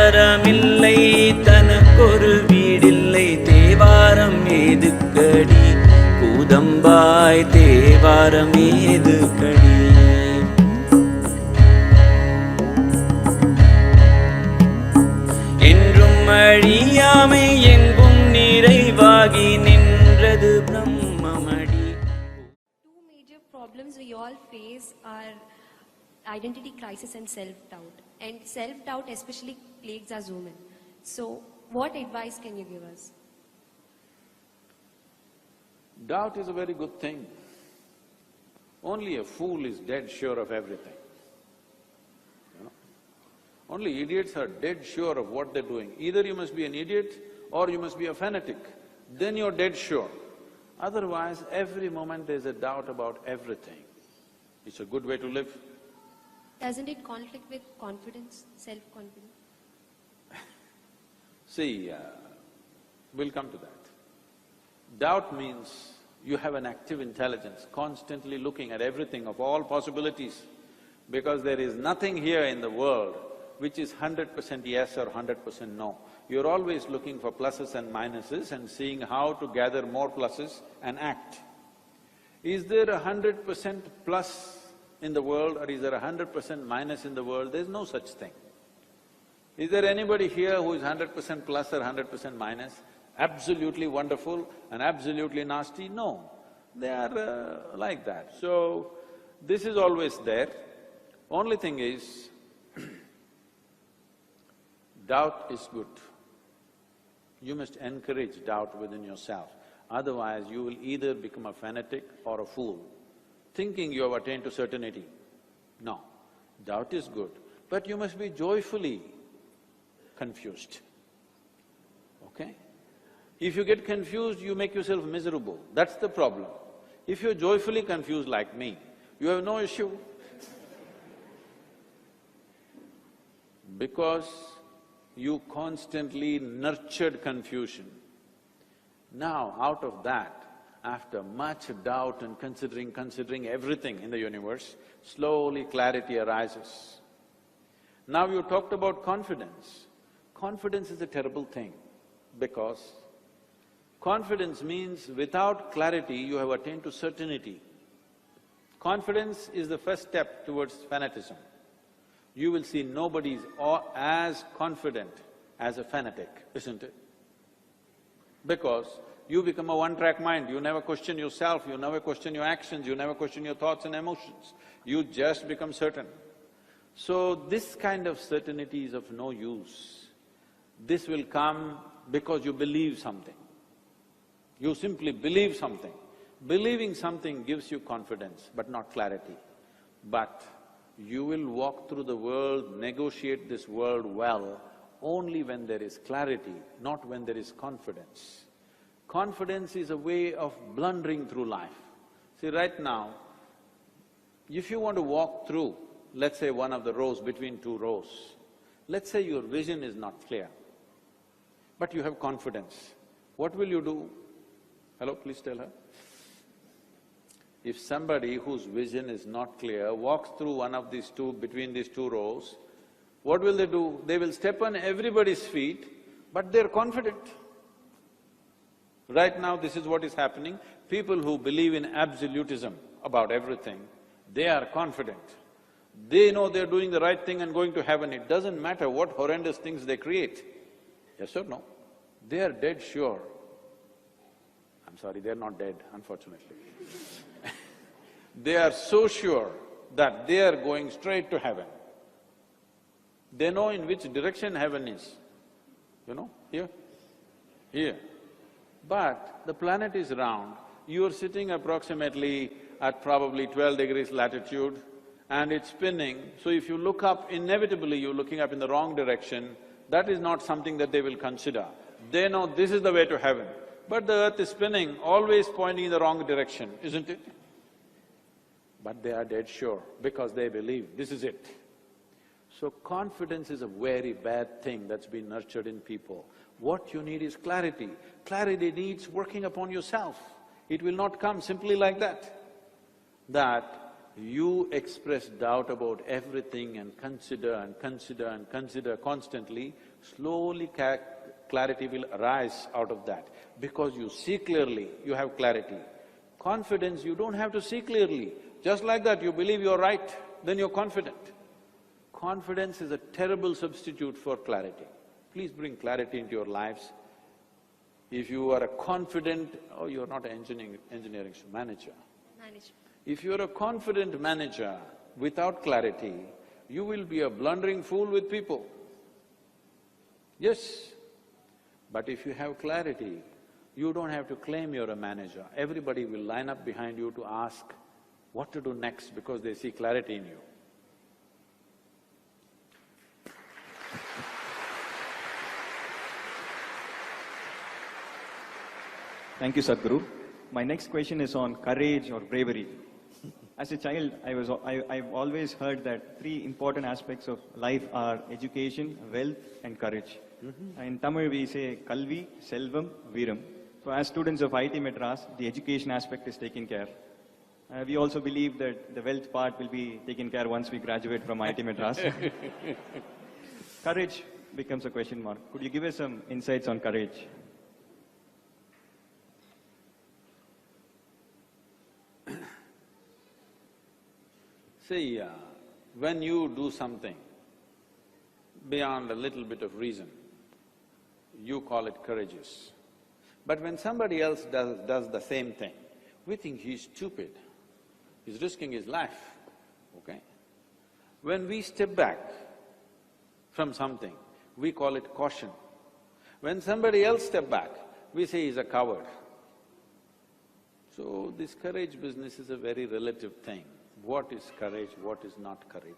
தேவாரமில்லை தனக்கொரு வீடில்லை தேவாரம் ஏதுக்கடி கூதம்பாய் தேவாரம் ஏதுக்கடி. என்றும் அழியாமை எங்கும் நிறைவாகி நின்றது பிரம்மமடி. Two major problems we all face are identity crisis and self-doubt. And self-doubt especially plagues us women. So, what advice can you give us? Doubt is a very good thing. Only a fool is dead sure of everything. You know? Only idiots are dead sure of what they're doing. Either you must be an idiot or you must be a fanatic. Then you're dead sure. Otherwise, every moment there's a doubt about everything. It's a good way to live. Doesn't it conflict with confidence, self-confidence? See, we'll come to that. Doubt means you have an active intelligence, constantly looking at everything of all possibilities, because there is nothing here in the world which is 100% yes or 100% no. You're always looking for pluses and minuses and seeing how to gather more pluses and act. Is there 100% plus in the world or is there 100% minus in the world? There's no such thing. Is there anybody here who is 100% plus or 100% minus? Absolutely wonderful and absolutely nasty? No. They are like that. So, this is always there. Only thing is, doubt is good. You must encourage doubt within yourself. Otherwise, you will either become a fanatic or a fool, thinking you have attained to certainty. No, doubt is good, but you must be joyfully confused, okay? If you get confused, you make yourself miserable, that's the problem. If you're joyfully confused like me, you have no issue. Because you constantly nurtured confusion. Now, out of that, after much doubt and considering everything in the universe, slowly clarity arises. Now you talked about confidence. Confidence is a terrible thing, because confidence means without clarity you have attained to certainty. Confidence is the first step towards fanatism. You will see nobody is as confident as a fanatic, isn't it? Because you become a one-track mind, you never question yourself, you never question your actions, you never question your thoughts and emotions. You just become certain. So, this kind of certainty is of no use. This will come because you believe something. You simply believe something. Believing something gives you confidence, but not clarity. But you will walk through the world, negotiate this world well, only when there is clarity, not when there is confidence. Confidence is a way of blundering through life. See, right now, if you want to walk through, let's say one of the rows between two rows, let's say your vision is not clear, but you have confidence, what will you do? Hello, please tell her. If somebody whose vision is not clear walks through one of these two, between these two rows, what will they do? They will step on everybody's feet, but they're confident. Right now, this is what is happening. People who believe in absolutism about everything, they are confident. They know they're doing the right thing and going to heaven. It doesn't matter what horrendous things they create. Yes or no? They are dead sure. I'm sorry, they're not dead, unfortunately. They are so sure that they are going straight to heaven. They know in which direction heaven is. You know, here, here. But the planet is round, you're sitting approximately at probably 12 degrees latitude and it's spinning, so if you look up, inevitably you're looking up in the wrong direction. That is not something that they will consider. They know this is the way to heaven. But the earth is spinning, always pointing in the wrong direction, isn't it? But they are dead sure, because they believe this is it. So confidence is a very bad thing that's been nurtured in people. What you need is clarity. Clarity needs working upon yourself. It will not come simply like that. That you express doubt about everything and consider and consider and consider constantly, slowly clarity will arise out of that. Because you see clearly, you have clarity. Confidence, you don't have to see clearly. Just like that, you believe you're right, then you're confident. Confidence is a terrible substitute for clarity. Please bring clarity into your lives. If you are a confident… oh, you're not an engineering manager. Management. If you're a confident manager without clarity, you will be a blundering fool with people. Yes, but if you have clarity, you don't have to claim you're a manager. Everybody will line up behind you to ask what to do next because they see clarity in you. Thank you, Sadhguru. My next question is on courage or bravery. As a child, I've always heard that three important aspects of life are education, wealth and courage. In Tamil we say Kalvi, Selvam, Veeram. So as students of IT Madras, the education aspect is taken care. We also believe that the wealth part will be taken care once we graduate from IT Madras. Courage becomes a question mark. Could you give us some insights on courage? See, when you do something beyond a little bit of reason, you call it courageous. But when somebody else does the same thing, we think he's stupid, he's risking his life, okay? When we step back from something, we call it caution. When somebody else step back, we say he's a coward. So this courage business is a very relative thing. What is courage, what is not courage?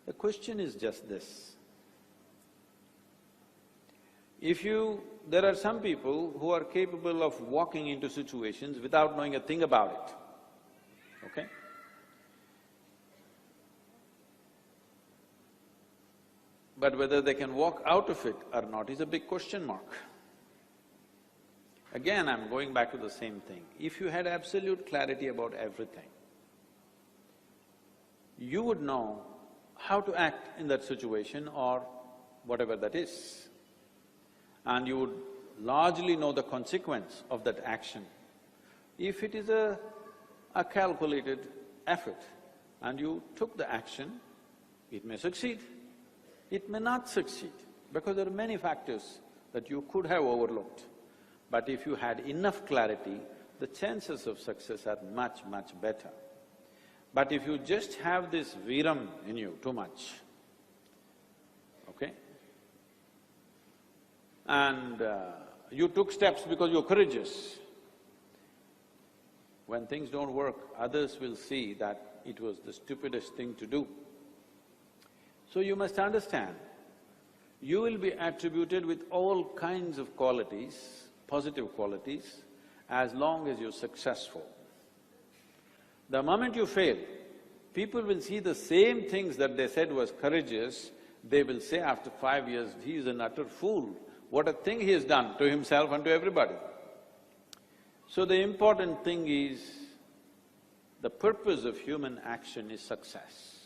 The question is just this. There are some people who are capable of walking into situations without knowing a thing about it, okay? But whether they can walk out of it or not is a big question mark. Again, I'm going back to the same thing. If you had absolute clarity about everything, you would know how to act in that situation or whatever that is. And you would largely know the consequence of that action. If it is a calculated effort and you took the action, it may succeed, it may not succeed, because there are many factors that you could have overlooked. But if you had enough clarity, the chances of success are much, much better. But if you just have this Veeram in you too much, okay? And you took steps because you're courageous. When things don't work, others will see that it was the stupidest thing to do. So you must understand, you will be attributed with all kinds of qualities, positive qualities, as long as you're successful. The moment you fail, people will see the same things that they said was courageous, they will say after 5 years, he is an utter fool. What a thing he has done to himself and to everybody. So the important thing is, the purpose of human action is success.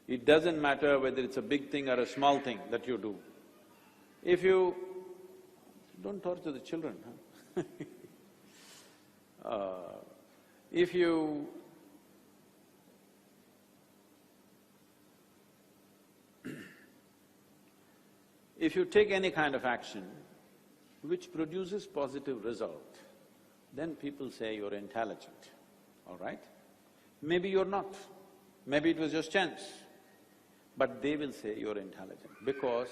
It doesn't matter whether it's a big thing or a small thing that you do. If you… don't torture the children, huh? If you… if you take any kind of action which produces positive result, then people say you're intelligent, all right? Maybe you're not, maybe it was just chance, but they will say you're intelligent because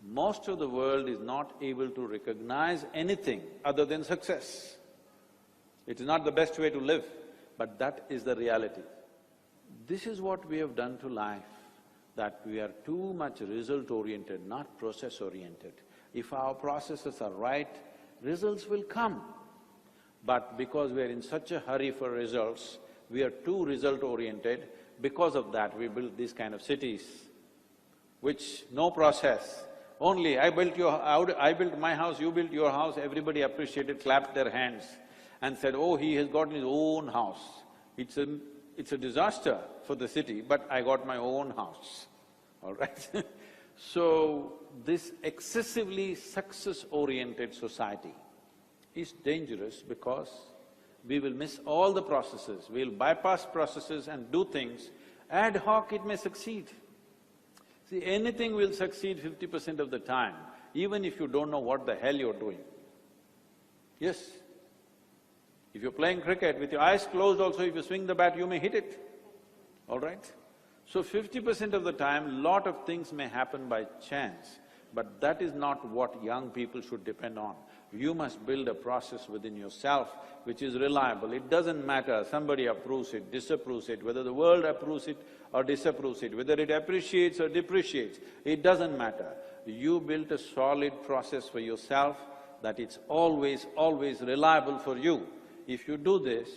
most of the world is not able to recognize anything other than success. It is not the best way to live, but that is the reality. This is what we have done to life, that we are too much result-oriented, not process-oriented. If our processes are right, results will come. But because we are in such a hurry for results, we are too result-oriented. Because of that, we build these kind of cities, which no process. Only I built my house, you built your house, everybody appreciated, clapped their hands and said, oh, he has got his own house. It's a disaster for the city, but I got my own house, all right? So, this excessively success-oriented society is dangerous because we will miss all the processes, we'll bypass processes and do things. Ad hoc it may succeed. See, anything will succeed 50% of the time, even if you don't know what the hell you're doing. Yes. If you're playing cricket, with your eyes closed also, if you swing the bat, you may hit it, all right? So 50% of the time, lot of things may happen by chance, but that is not what young people should depend on. You must build a process within yourself which is reliable. It doesn't matter, somebody approves it, disapproves it, whether the world approves it or disapproves it, whether it appreciates or depreciates, it doesn't matter. You built a solid process for yourself that it's always reliable for you. If you do this,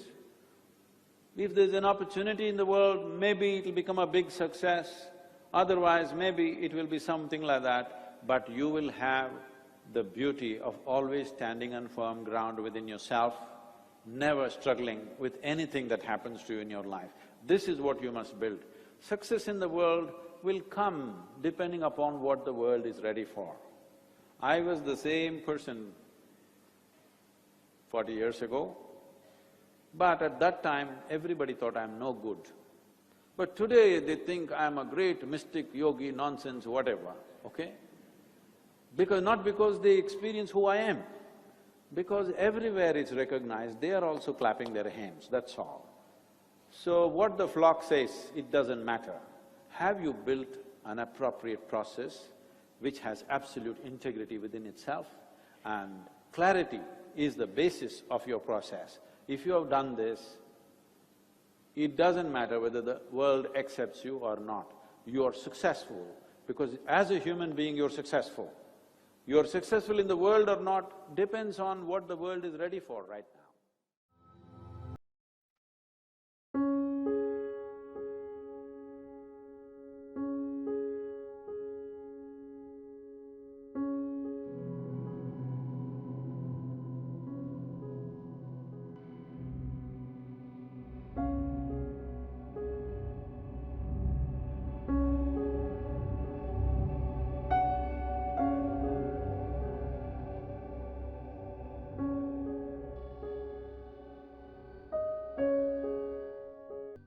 if there's an opportunity in the world, maybe it'll become a big success, otherwise maybe it will be something like that, but you will have the beauty of always standing on firm ground within yourself, never struggling with anything that happens to you in your life. This is what you must build. Success in the world will come depending upon what the world is ready for. I was the same person 40 years ago, but at that time, everybody thought I'm no good. But today, they think I'm a great mystic, yogi, nonsense, whatever, okay? Not because they experience who I am, because everywhere it's recognized, they are also clapping their hands, that's all. So what the flock says, it doesn't matter. Have you built an appropriate process which has absolute integrity within itself? And clarity is the basis of your process. If you have done this, it doesn't matter whether the world accepts you or not. You are successful, because as a human being you're successful. You're successful in the world or not depends on what the world is ready for right now.